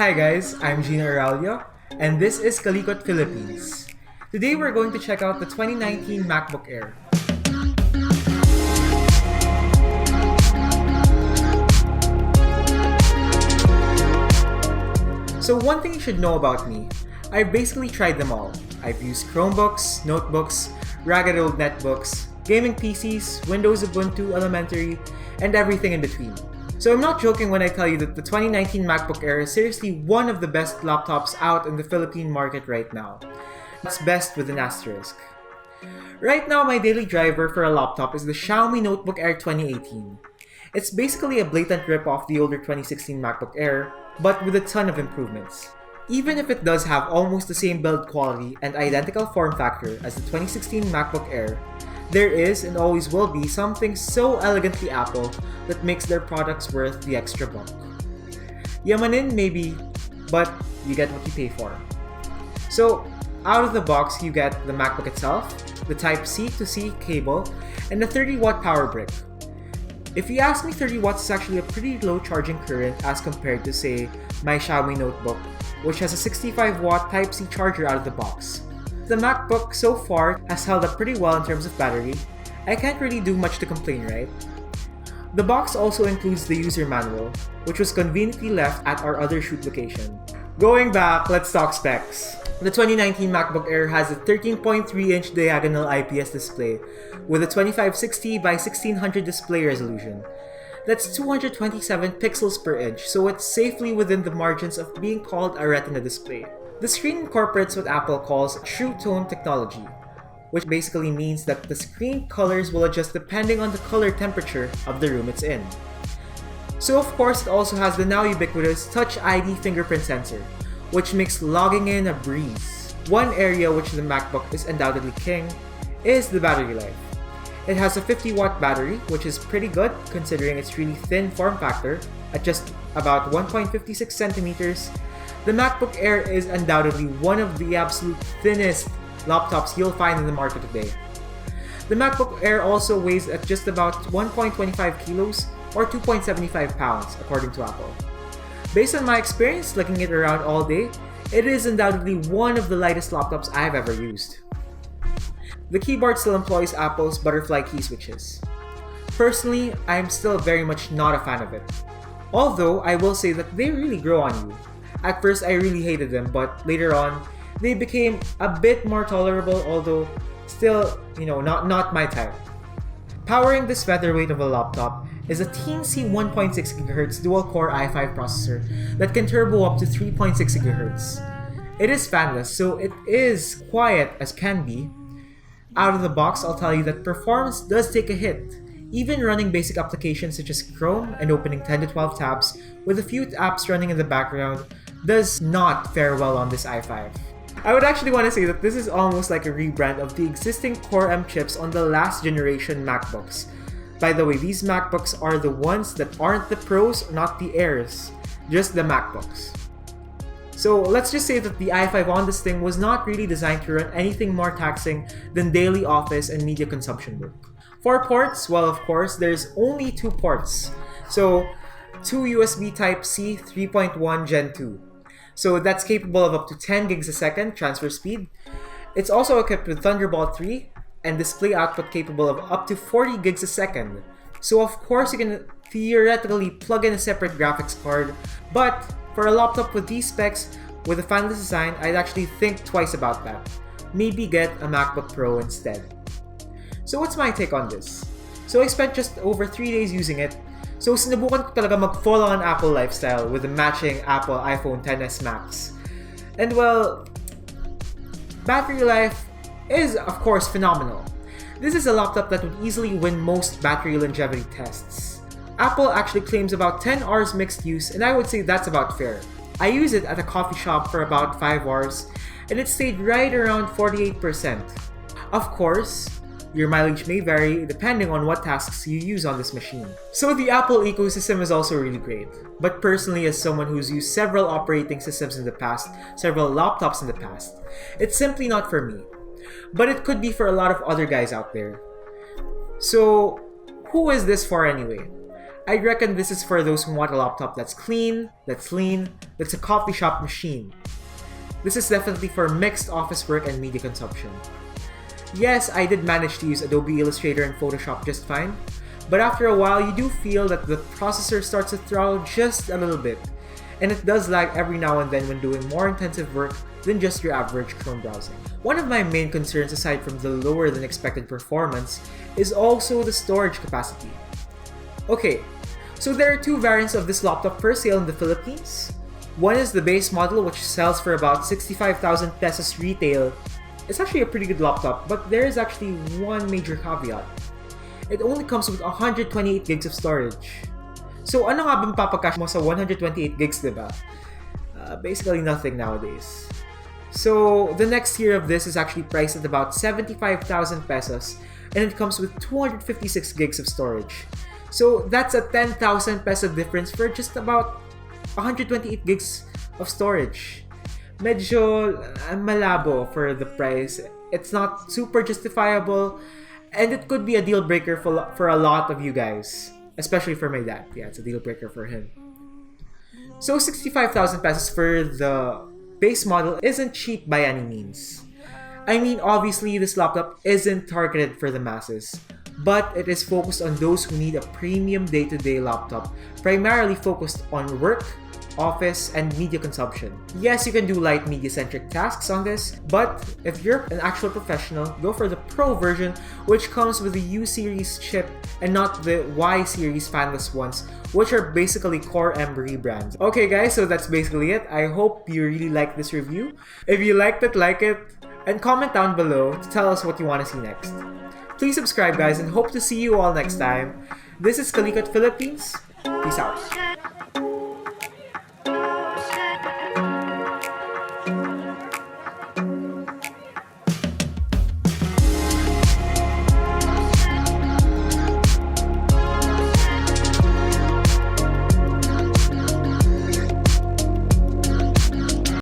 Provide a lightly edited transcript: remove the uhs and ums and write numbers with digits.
Hi guys, I'm Gina Araulio, and this is KALIKOT Philippines. Today we're going to check out the 2019 MacBook Air. So one thing you should know about me, I've basically tried them all. I've used Chromebooks, notebooks, ragged old netbooks, gaming PCs, Windows Ubuntu Elementary, and everything in between. So I'm not joking when I tell you that the 2019 MacBook Air is seriously one of the best laptops out in the Philippine market right now. It's best with an asterisk. Right now, my daily driver for a laptop is the Xiaomi Notebook Air 2018. It's basically a blatant rip-off the older 2016 MacBook Air, but with a ton of improvements. Even if it does have almost the same build quality and identical form factor as the 2016 MacBook Air, there is and always will be something so elegantly Apple that makes their products worth the extra buck. Yamanin maybe, but you get what you pay for. So, out of the box you get the MacBook itself, the Type-C to C cable, and a 30-watt power brick. If you ask me, 30 watts is actually a pretty low charging current as compared to, say, my Xiaomi notebook, which has a 65-watt Type-C charger out of the box. The MacBook so far has held up pretty well in terms of battery. I can't really do much to complain, right? The box also includes the user manual, which was conveniently left at our other shoot location. Going back, let's talk specs. The 2019 MacBook Air has a 13.3-inch diagonal IPS display with a 2560 by 1600 display resolution. That's 227 pixels per inch, so it's safely within the margins of being called a Retina display. The screen incorporates what Apple calls True Tone technology, which basically means that the screen colors will adjust depending on the color temperature of the room it's in. So of course, it also has the now ubiquitous Touch ID fingerprint sensor, which makes logging in a breeze. One area which the MacBook is undoubtedly king is the battery life. It has a 50-watt battery, which is pretty good considering its really thin form factor at just about 1.56 centimeters. The MacBook Air is undoubtedly one of the absolute thinnest laptops you'll find in the market today. The MacBook Air also weighs at just about 1.25 kilos or 2.75 pounds according to Apple. Based on my experience looking it around all day, it is undoubtedly one of the lightest laptops I've ever used. The keyboard still employs Apple's butterfly key switches. Personally, I'm still very much not a fan of it. Although, I will say that they really grow on you. At first, I really hated them, but later on, they became a bit more tolerable, although still, not my type. Powering this featherweight of a laptop is a teensy 1.6 GHz dual-core i5 processor that can turbo up to 3.6 GHz. It is fanless, so it is quiet as can be. Out of the box, I'll tell you that performance does take a hit. Even running basic applications such as Chrome and opening 10 to 12 tabs with a few apps running in the background does not fare well on this i5. I would actually want to say that this is almost like a rebrand of the existing Core M chips on the last generation MacBooks. By the way, these MacBooks are the ones that aren't the Pros, not the Airs, just the MacBooks. So let's just say that the i5 on this thing was not really designed to run anything more taxing than daily office and media consumption work. For ports, well of course, there's only 2 ports. So, 2 USB Type-C 3.1 Gen 2. So that's capable of up to 10 gigs a second transfer speed. It's also equipped with Thunderbolt 3 and display output capable of up to 40 gigs a second. So of course you can theoretically plug in a separate graphics card, but for a laptop with these specs with a fanless design, I'd actually think twice about that. Maybe get a MacBook Pro instead. So what's my take on this? So I spent just over 3 days using it. So sinubukan ko talaga mag-full on Apple lifestyle with the matching Apple iPhone XS Max. And well, battery life is of course phenomenal. This is a laptop that would easily win most battery longevity tests. Apple actually claims about 10 hours mixed use, and I would say that's about fair. I used it at a coffee shop for about 5 hours, and it stayed right around 48%. Of course, your mileage may vary depending on what tasks you use on this machine. So the Apple ecosystem is also really great. But personally, as someone who's used several operating systems in the past, several laptops in the past, it's simply not for me. But it could be for a lot of other guys out there. So, who is this for anyway? I reckon this is for those who want a laptop that's clean, that's lean, that's a coffee shop machine. This is definitely for mixed office work and media consumption. Yes, I did manage to use Adobe Illustrator and Photoshop just fine, but after a while you do feel that the processor starts to throttle just a little bit, and it does lag every now and then when doing more intensive work than just your average Chrome browsing. One of my main concerns aside from the lower than expected performance is also the storage capacity. Okay, so there are two variants of this laptop for sale in the Philippines. One is the base model, which sells for about 65,000 pesos retail. It's actually a pretty good laptop, but there is actually one major caveat. It only comes with 128 gigs of storage. So ano nga bang papakash mo sa 128 gigs, diba? Basically nothing nowadays. So the next tier of this is actually priced at about 75,000 pesos, and it comes with 256 gigs of storage. So that's a 10,000 peso difference for just about 128 gigs of storage. Medyo malabo for the price. It's not super justifiable, and it could be a deal breaker for a lot of you guys, especially for my dad. Yeah, it's a deal breaker for him. So 65,000 pesos for the base model isn't cheap by any means. I mean, obviously this laptop isn't targeted for the masses, but it is focused on those who need a premium day-to-day laptop, primarily focused on work, office, and media consumption. Yes, you can do light media-centric tasks on this, but if you're an actual professional, go for the Pro version, which comes with the U-series chip and not the Y-series fanless ones, which are basically Core M rebrands. Okay guys, so that's basically it. I hope you really liked this review. If you liked it, like it, and comment down below to tell us what you want to see next. Please subscribe guys, and hope to see you all next time. This is KALIKOT Philippines. Peace out.